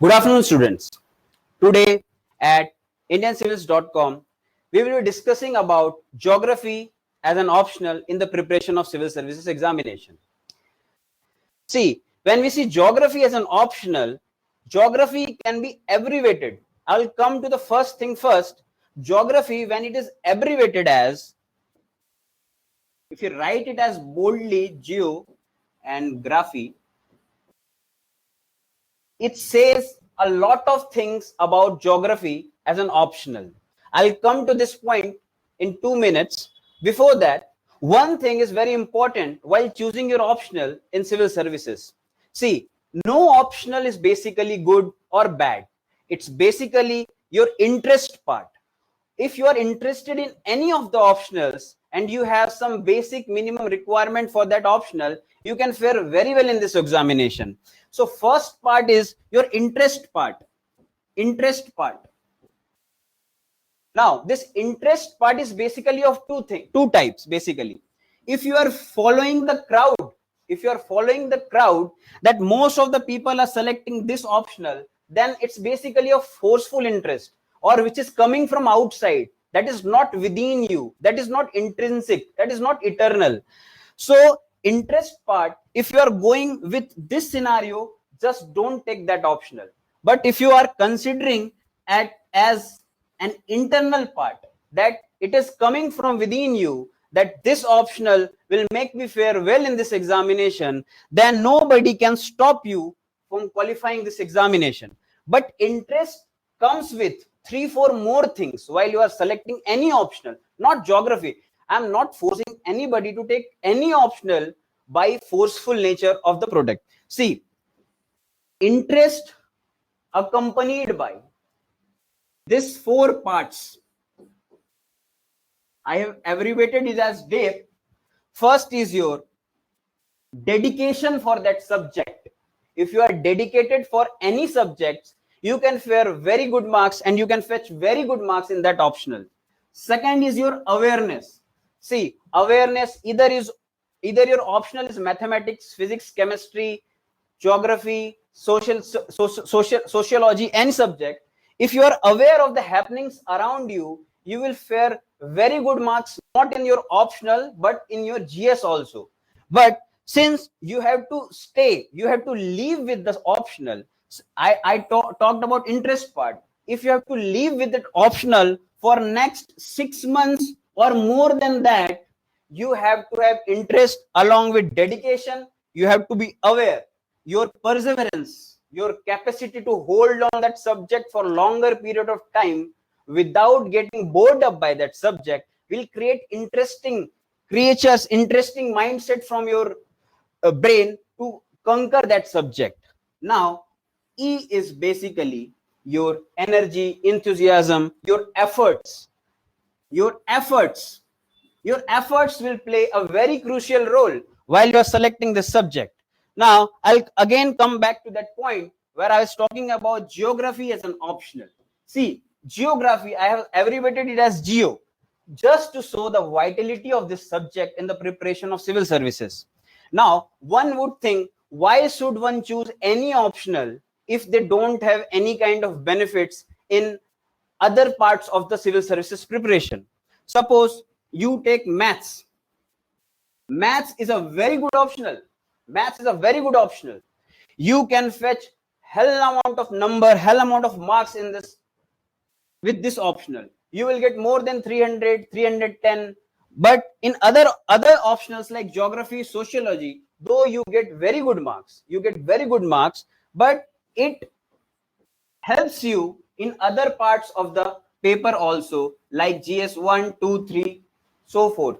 Good afternoon, students. Today at IndianCivils.com, we will be discussing about geography as an optional in the preparation of civil services examination. See, when we see geography as an optional, geography can be abbreviated. I will come to the first thing first. Geography, when it is abbreviated as, if you write it as boldly geo and graphy, it says a lot of things about geography as an optional. I'll come to this point in 2 minutes. Before that, one thing is very important while choosing your optional in civil services. See, no optional is basically good or bad. It's basically your interest part. If you are interested in any of the optionals and you have some basic minimum requirement for that optional, you can fare very well in this examination. So first part is your interest part. Now this interest part is basically of two types basically. If you are following the crowd, that most of the people are selecting this optional, then it's basically a forceful interest, or which is coming from outside, that is not within you, that is not intrinsic, that is not eternal. So interest part, if you are going with this scenario, just don't take that optional. But if you are considering as an internal part, that it is coming from within you, that this optional will make me fare well in this examination, then nobody can stop you from qualifying this examination. But interest comes with 3-4 more things while you are selecting any optional, not geography. I am not forcing anybody to take any optional by forceful nature of the product. See, interest accompanied by this 4 parts. I have abbreviated it as DEP. First is your dedication for that subject. If you are dedicated for any subjects, you can fare very good marks and you can fetch very good marks in that optional. Second is your awareness. See, awareness either your optional is mathematics, physics, chemistry, geography, sociology, any subject. If you are aware of the happenings around you, you will fare very good marks, not in your optional, but in your GS also. But since you have to live with the optional, I talked about interest part. If you have to live with that optional for next 6 months or more than that, you have to have interest along with dedication. You have to be aware. Your perseverance, your capacity to hold on that subject for longer period of time without getting bored up by that subject will create interesting creatures, interesting mindset from your brain to conquer that subject. Now, E is basically your energy, enthusiasm, your efforts. Your efforts will play a very crucial role while you are selecting the subject. Now, I'll again come back to that point where I was talking about geography as an optional. See, geography, I have abbreviated it as geo, just to show the vitality of this subject in the preparation of civil services. Now, one would think, why should one choose any optional if they don't have any kind of benefits in other parts of the civil services preparation? Suppose you take maths. Maths is a very good optional. You can fetch hell amount of marks in this with this optional. You will get more than 300, 310. But in other optionals like geography, sociology, though you get very good marks, but it helps you in other parts of the paper also, like GS 1, 2, 3, so forth.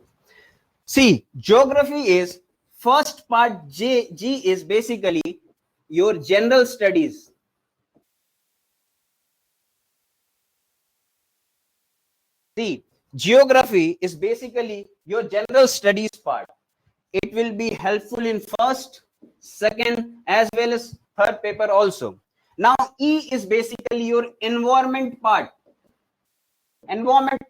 See, geography is first part. G is basically your general studies. See, geography is basically your general studies part. It will be helpful in first, second, as well as third paper also. Now, E is basically your environment part. Environment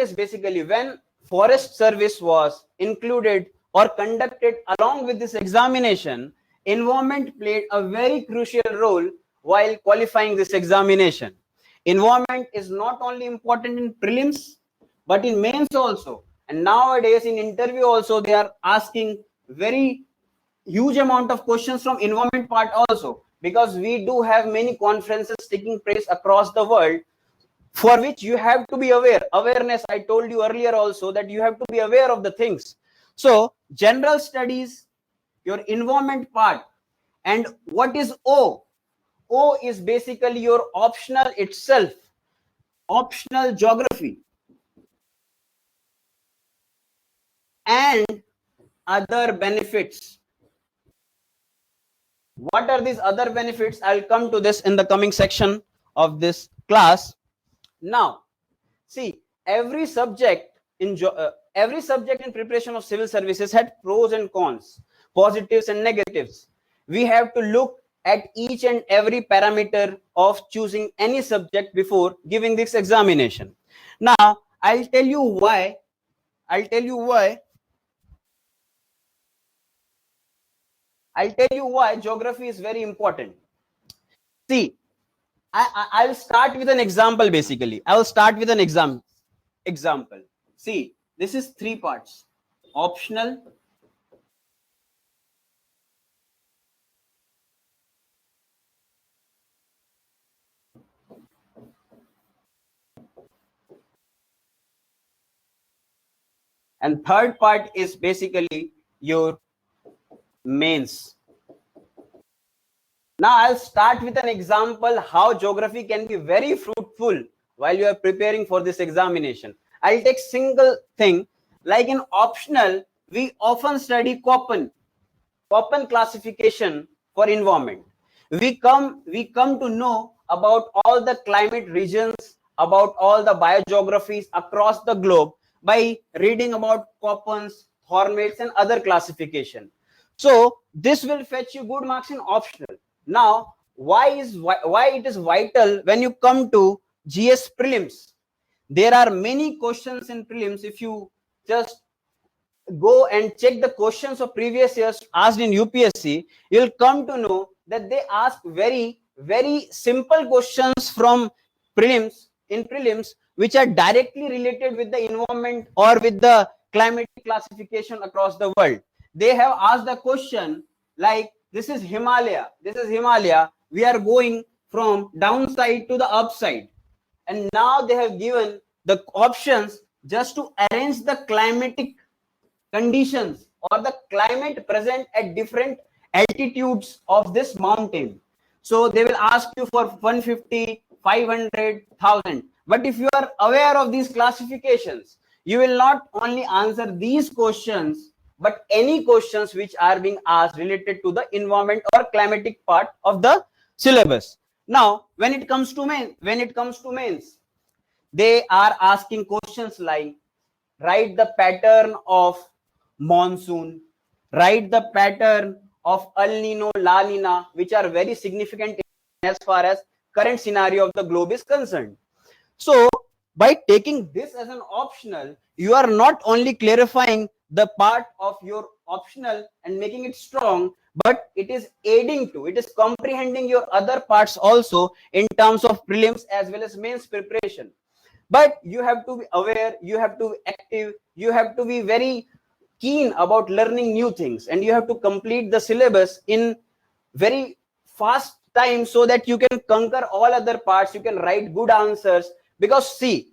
is basically when Forest Service was included or conducted along with this examination. environment played a very crucial role while qualifying this examination. Environment is not only important in prelims, but in mains also. And nowadays in interview also, they are asking very huge amount of questions from environment part also, because we do have many conferences taking place across the world, for which you have to be aware. Awareness, I told you earlier also, that you have to be aware of the things. So general studies, your environment part. And what is O? O is basically your optional itself, optional geography and other benefits. What are these other benefits? I'll come to this in the coming section of this class. Now, see, every subject in preparation of civil services had pros and cons, positives and negatives. We have to look at each and every parameter of choosing any subject before giving this examination. Now, I'll tell you why. I'll tell you why geography is very important. See, I'll start with an example. Basically, I'll start with an example. See, this is three parts: optional, and third part is basically your mains. Now I'll start with an example how geography can be very fruitful while you are preparing for this examination. I'll take single thing, like in optional, we often study Köppen classification for environment. We come to know about all the climate regions, about all the biogeographies across the globe by reading about Köppen's, Hormats and other classification. So this will fetch you good marks in optional. Now, why it is vital when you come to GS prelims? There are many questions in prelims. If you just go and check the questions of previous years asked in UPSC, you'll come to know that they ask very, very simple questions from prelims, which are directly related with the environment or with the climatic classification across the world. They have asked the question like, this is Himalaya. We are going from downside to the upside. And now they have given the options just to arrange the climatic conditions or the climate present at different altitudes of this mountain. So they will ask you for 150, 500, 1000. But if you are aware of these classifications, you will not only answer these questions, but any questions which are being asked related to the environment or climatic part of the syllabus. Now, when it comes to mains, they are asking questions like, write the pattern of monsoon, write the pattern of El Nino, La Nina, which are very significant as far as current scenario of the globe is concerned. So by taking this as an optional, you are not only clarifying the part of your optional and making it strong, but it is comprehending your other parts also in terms of prelims as well as mains preparation. But you have to be aware, you have to be active, you have to be very keen about learning new things, and you have to complete the syllabus in very fast time so that you can conquer all other parts, you can write good answers. Because see,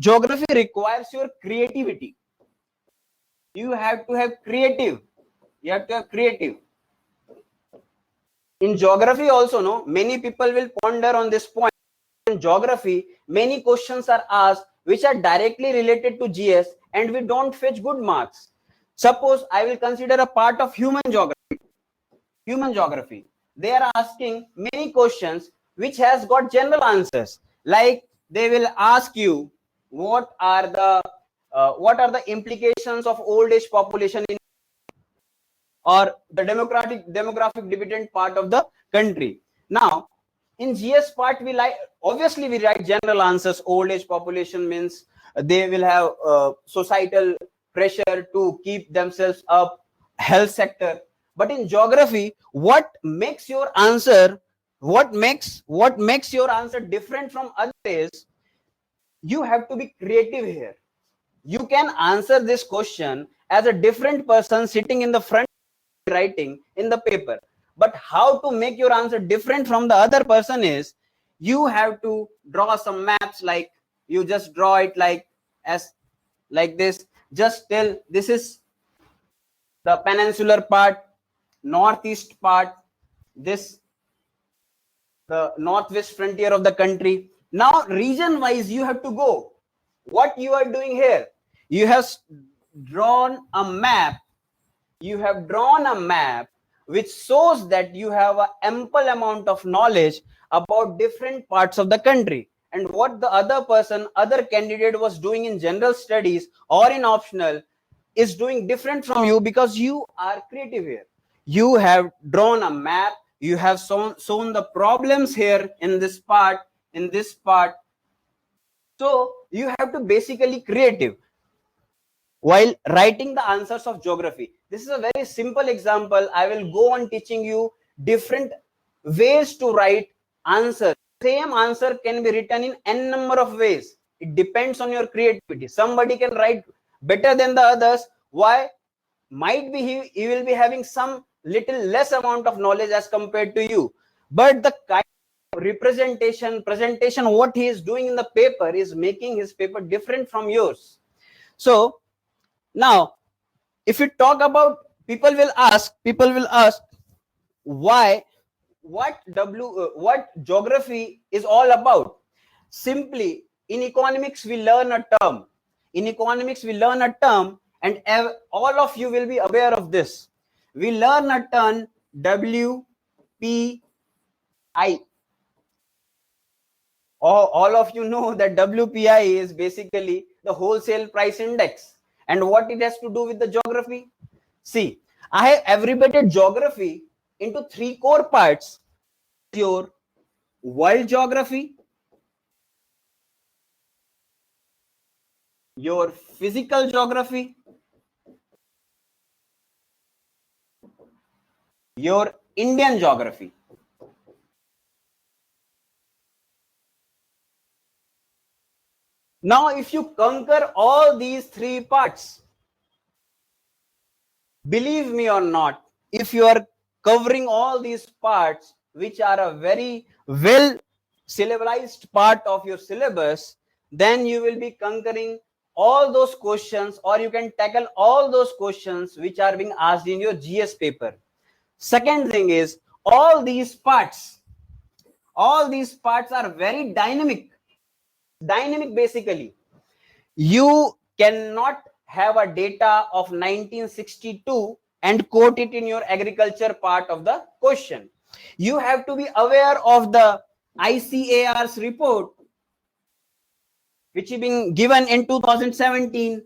geography requires your creativity. You have to have creative. In geography also, no, many people will ponder on this point. In geography, many questions are asked which are directly related to GS, and we don't fetch good marks. Suppose I will consider a part of human geography. They are asking many questions which has got general answers. Like they will ask you, what are the implications of old age population in or the demographic dividend part of the country. Now, in GS part, obviously we write general answers. Old age population means they will have societal pressure to keep themselves up, health sector. But in geography, what makes your answer different from others is you have to be creative here. You can answer this question as a different person sitting in the front writing in the paper. But how to make your answer different from the other person is you have to draw some maps, like you just draw it like this. Just tell this is the peninsular part, northeast part, this the northwest frontier of the country. Now region wise you have to go. What you are doing here, you have drawn a map which shows that you have an ample amount of knowledge about different parts of the country, and what the other candidate was doing in general studies or in optional is doing different from you, because you are creative here. You have drawn a map, you have shown the problems here in this part. So you have to basically creative while writing the answers of geography. This is a very simple example. I will go on teaching you different ways to write answers. Same answer can be written in n number of ways. It depends on your creativity. Somebody can write better than the others. Why? Might be he will be having some little less amount of knowledge as compared to you. But the kind of presentation, what he is doing in the paper is making his paper different from yours. So now, if you talk about, people will ask why, what geography is all about. Simply, in economics we learn a term. And all of you will be aware of this. We learn a term WPI. All of you know that WPI is basically the wholesale price index. And what it has to do with the geography? See, I have abbreviated geography into 3 core parts. Your world geography, your physical geography, your Indian geography. Now, if you conquer all these 3 parts, believe me or not, if you are covering all these parts, which are a very well syllabized part of your syllabus, then you will be conquering all those questions, or you can tackle all those questions which are being asked in your GS paper. Second thing is, all these parts are very dynamic. Basically, you cannot have a data of 1962 and quote it in your agriculture part of the question. You have to be aware of the ICAR's report, which is being given in 2017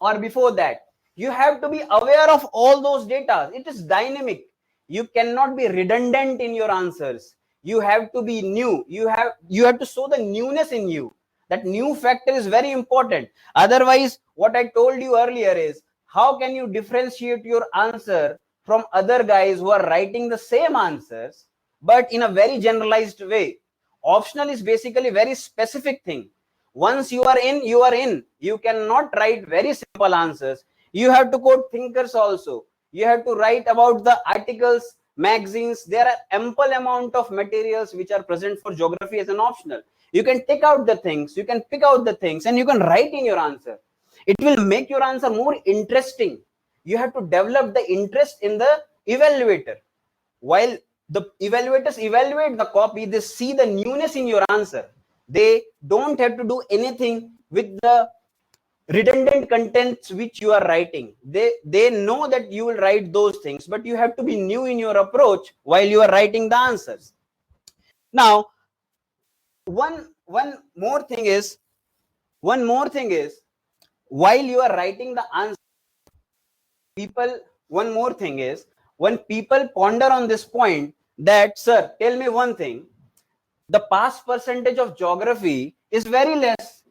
or before that. You have to be aware of all those data. It is dynamic. You cannot be redundant in your answers. You have to be new. You have to show the newness in you. That new factor is very important. Otherwise, what I told you earlier is, how can you differentiate your answer from other guys who are writing the same answers but in a very generalized way? Optional is basically very specific thing. Once you are in, you are in. You cannot write very simple answers. You have to quote thinkers also. You have to write about the articles, magazines. There are ample amount of materials which are present for geography as an optional. You can take out the things, you can pick out the things, and you can write in your answer. It will make your answer more interesting. You have to develop the interest in the evaluator. While the evaluators evaluate the copy, they see the newness in your answer. They don't have to do anything with the redundant contents which you are writing. They know that you will write those things, but you have to be new in your approach while you are writing the answers. Now, one more thing is while you are writing the answer, when people ponder on this point, that, sir, tell me one thing, the pass percentage of geography is very less.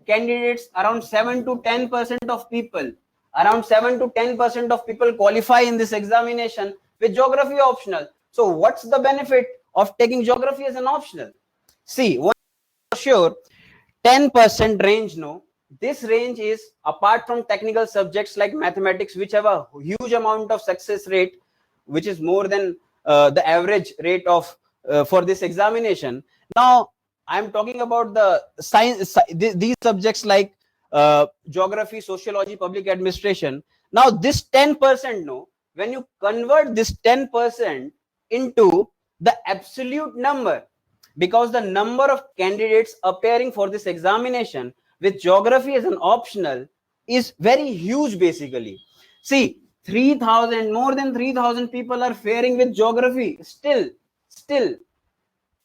Candidates, around 7 to 10% of people Around 7 to 10% of people qualify in this examination with geography optional. So what's the benefit of taking geography as an optional? See, one for sure, 10% range, no. This range is apart from technical subjects like mathematics, which have a huge amount of success rate, which is more than the average rate of for this examination. Now, I'm talking about the science, these subjects like geography, sociology, public administration. Now, this 10%, no, when you convert this 10% into the absolute number, because the number of candidates appearing for this examination with geography as an optional is very huge basically. See, 3,000, more than 3,000 people are faring with geography. Still,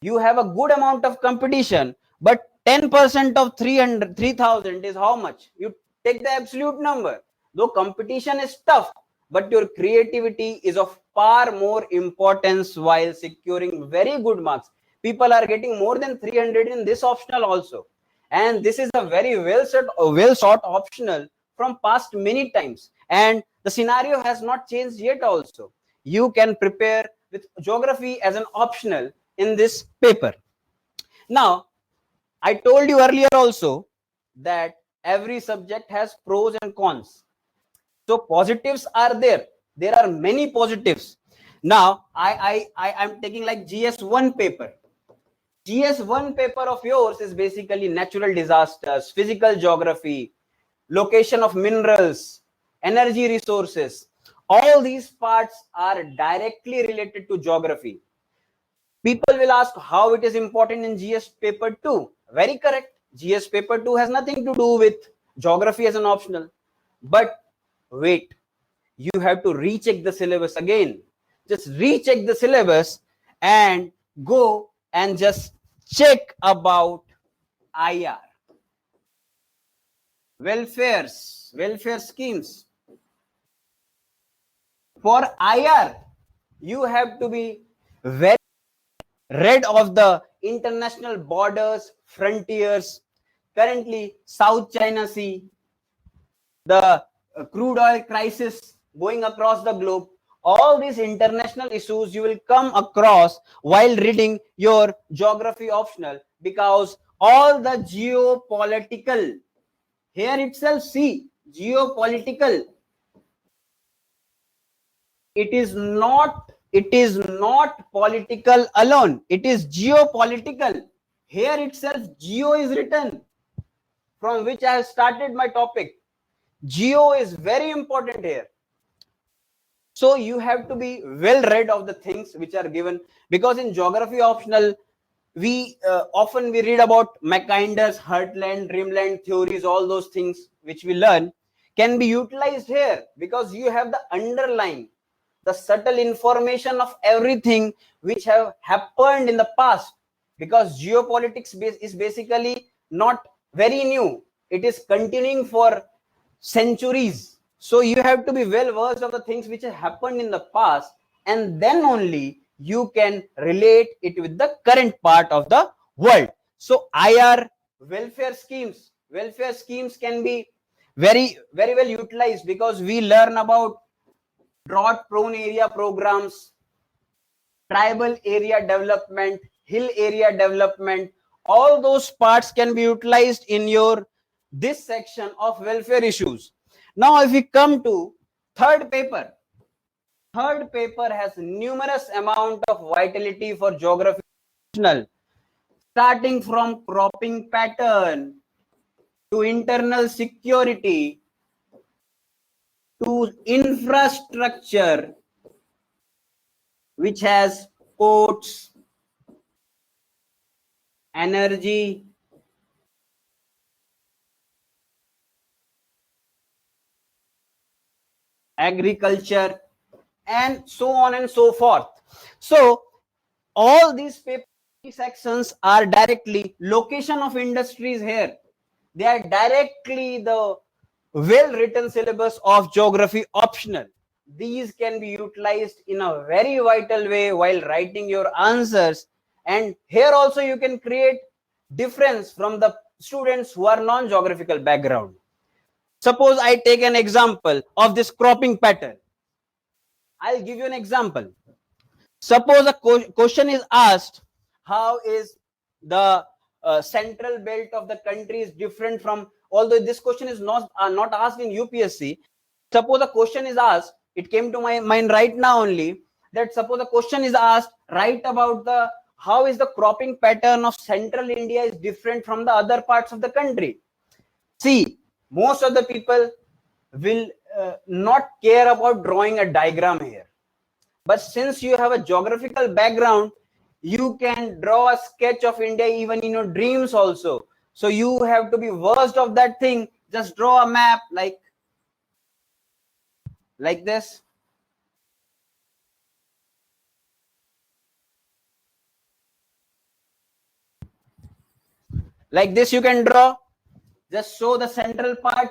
you have a good amount of competition, but 10% of 3,000 is how much? You take the absolute number. Though competition is tough, but your creativity is of far more importance while securing very good marks. People are getting more than 300 in this optional also. And this is a very well sought optional from past many times. And the scenario has not changed yet also. You can prepare with geography as an optional in this paper. Now, I told you earlier also that every subject has pros and cons. So positives are there. There are many positives. Now, I'm taking like GS1 paper. GS1 paper of yours is basically natural disasters, physical geography, location of minerals, energy resources. All these parts are directly related to geography. People will ask how it is important in GS paper 2. Very correct. GS paper 2 has nothing to do with geography as an optional. But wait, you have to recheck the syllabus again. Just recheck the syllabus and go and just check about IR. Welfare schemes. For IR, you have to be very rid of the international borders, frontiers, currently South China Sea, the crude oil crisis going across the globe. All these international issues you will come across while reading your geography optional, because all the geopolitical, here itself see, geopolitical, it is not political alone, it is geopolitical. Here itself geo is written, from which I have started my topic. Geo is very important here. So you have to be well read of the things which are given, because in geography optional we often we read about Mackinder's heartland, dreamland theories. All those things which we learn can be utilized here, because you have the underlying, the subtle information of everything which have happened in the past, because geopolitics is basically not very new, it is continuing for centuries. So you have to be well versed of the things which have happened in the past, and then only you can relate it with the current part of the world. So IR, welfare schemes can be very well utilized, because we learn about drought prone area programs, tribal area development, hill area development. All those parts can be utilized in your this section of welfare issues. Now if we come to third paper has numerous amount of vitality for geography, starting from cropping pattern to internal security to infrastructure, which has ports, energy, agriculture, and so on and so forth. So all these paper sections are directly location of industries here. They are directly the well written syllabus of geography optional. These can be utilized in a very vital way while writing your answers. And here also you can create difference from the students who are non-geographical background. Suppose I take an example of this cropping pattern. I'll give you an example. Suppose a question is asked, how is the central belt of the country is different from, although this question is not asked in UPSC. Suppose a question is asked, it came to my mind right now only, that suppose a question is asked, write about the how is the cropping pattern of central India is different from the other parts of the country. See, most of the people will not care about drawing a diagram here. But since you have a geographical background, you can draw a sketch of India even in your dreams also. So you have to be versed of that thing. Just draw a map like this. Like this you can draw. Just show the central part.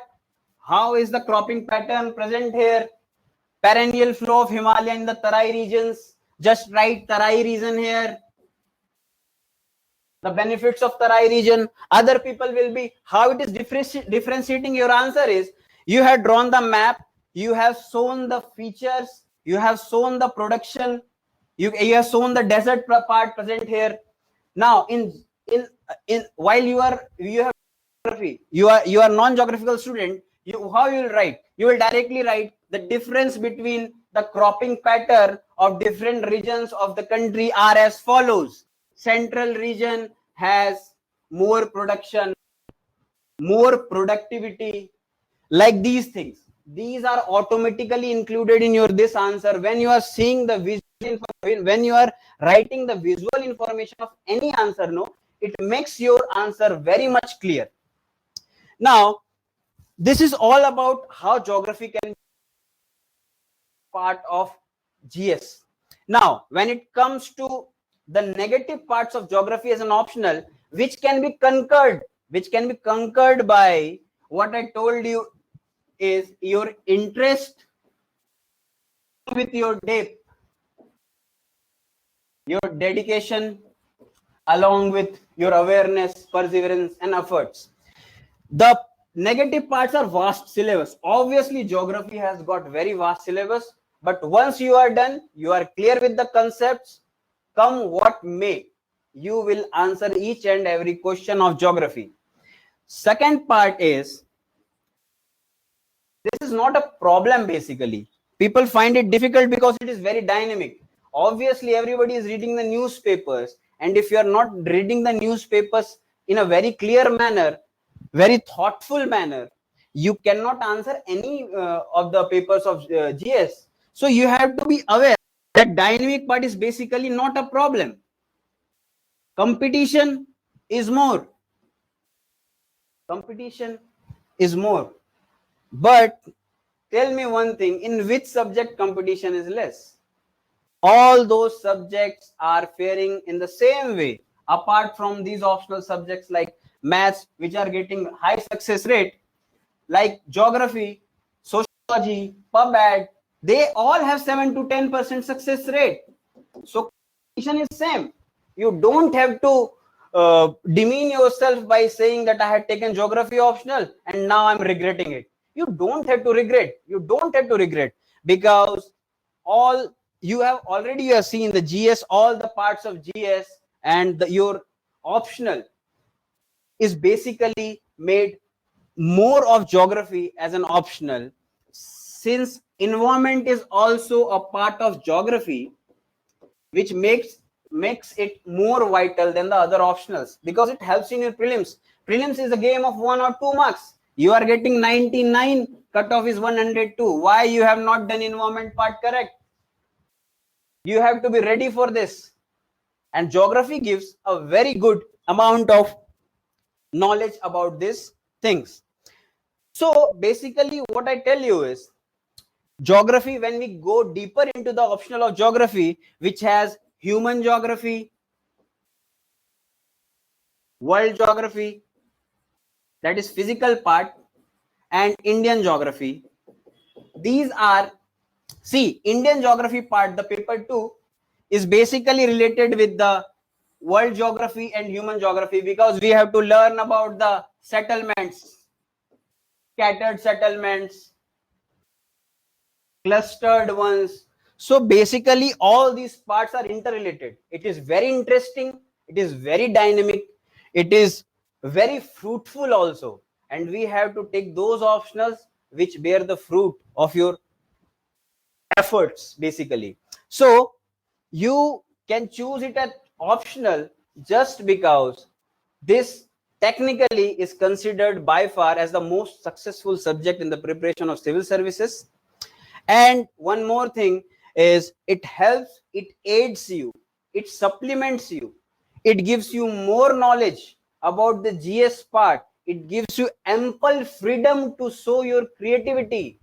How is the cropping pattern present here? Perennial flow of Himalaya in the Tarai regions. Just write Tarai region here. The benefits of Tarai region. Other people will be, how it is differentiating your answer is, you have drawn the map, you have shown the features, you have shown the production, you have shown the desert part present here. Now in while you have geography, you are non-geographical student, how you will write? You will directly write the difference between the cropping pattern of different regions of the country are as follows. Central region has more production, more productivity, like these things. These are automatically included in your this answer when you are seeing the visual, when you are writing the visual information of any answer. No, it makes your answer very much clear. Now, this is all about how geography can be part of GS. Now, when it comes to the negative parts of geography as an optional, which can be conquered by what I told you is your interest with your depth, your dedication, along with your awareness, perseverance, and efforts. The negative parts are vast syllabus. Obviously, geography has got very vast syllabus, but once you are done, you are clear with the concepts, come what may, you will answer each and every question of geography. Second part is, this is not a problem basically. People find it difficult because it is very dynamic. Obviously, everybody is reading the newspapers, and if you are not reading the newspapers in a very clear manner, very thoughtful manner, you cannot answer any of the papers of GS. So you have to be aware that dynamic part is basically not a problem. Competition is more. Competition is more. But tell me one thing, in which subject competition is less? All those subjects are faring in the same way, apart from these optional subjects like maths, which are getting high success rate, like geography, sociology, PubAd, they all have 7 to 10% success rate. So competition is same. You don't have to demean yourself by saying that I had taken geography optional and now I'm regretting it. You don't have to regret. You don't have to regret, because all you have already seen the GS, all the parts of GS, and your optional is basically made more of geography as an optional. Since environment is also a part of geography, which makes it more vital than the other optionals, because it helps in your prelims. Prelims is a game of 1 or 2 marks. You are getting 99, cutoff is 102. Why you have not done environment part correct? You have to be ready for this. And geography gives a very good amount of knowledge about these things. So basically what I tell you is, geography, when we go deeper into the optional of geography, which has human geography, world geography, that is physical part, and Indian geography. These are, see, Indian geography part, the paper 2 is basically related with the world geography and human geography, because we have to learn about the settlements, scattered settlements, clustered ones. So basically all these parts are interrelated. It is very interesting, it is very dynamic, it is very fruitful also, and we have to take those optionals which bear the fruit of your efforts basically. So you can choose it as optional just because this technically is considered by far as the most successful subject in the preparation of civil services. And one more thing is it helps, it aids you, it supplements you, it gives you more knowledge about the GS part, it gives you ample freedom to show your creativity.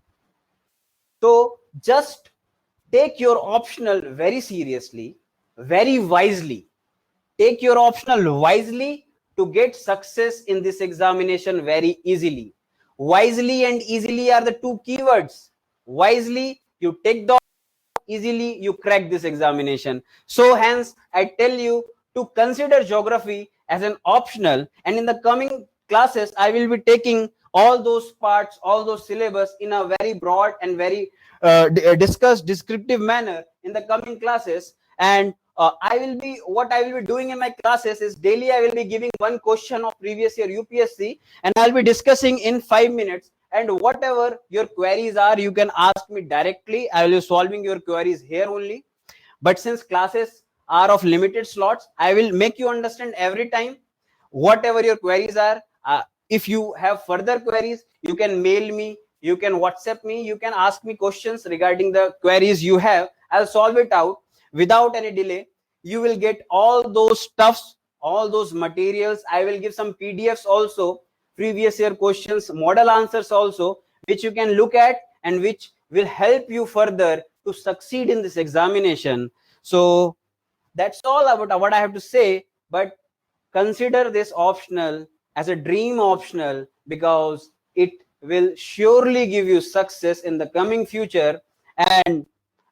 So just take your optional very seriously, very wisely. Take your optional wisely to get success in this examination very easily. Wisely and easily are the two keywords. Wisely, you take the easily, you crack this examination. So hence, I tell you to consider geography as an optional, and in the coming classes, I will be taking all those parts, all those syllabus in a very broad and very discussed, descriptive manner in the coming classes. And what I will be doing in my classes is daily I will be giving one question of previous year UPSC, and I'll be discussing in 5 minutes. And whatever your queries are, you can ask me directly. I will be solving your queries here only. But since classes are of limited slots, I will make you understand every time whatever your queries are. If you have further queries, you can mail me, you can WhatsApp me, you can ask me questions regarding the queries you have. I'll solve it out without any delay. You will get all those stuffs, all those materials. I will give some PDFs also, previous year questions, model answers also, which you can look at and which will help you further to succeed in this examination. So that's all about what I have to say. But consider this optional as a dream optional, because it will surely give you success in the coming future, and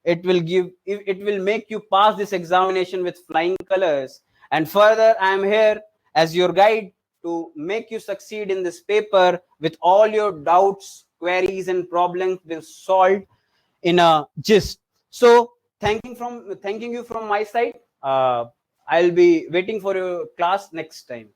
it will make you pass this examination with flying colors. And further, I am here as your guide to make you succeed in this paper with all your doubts, queries and problems will solved in a gist. So thanking you from my side. I'll be waiting for your class next time.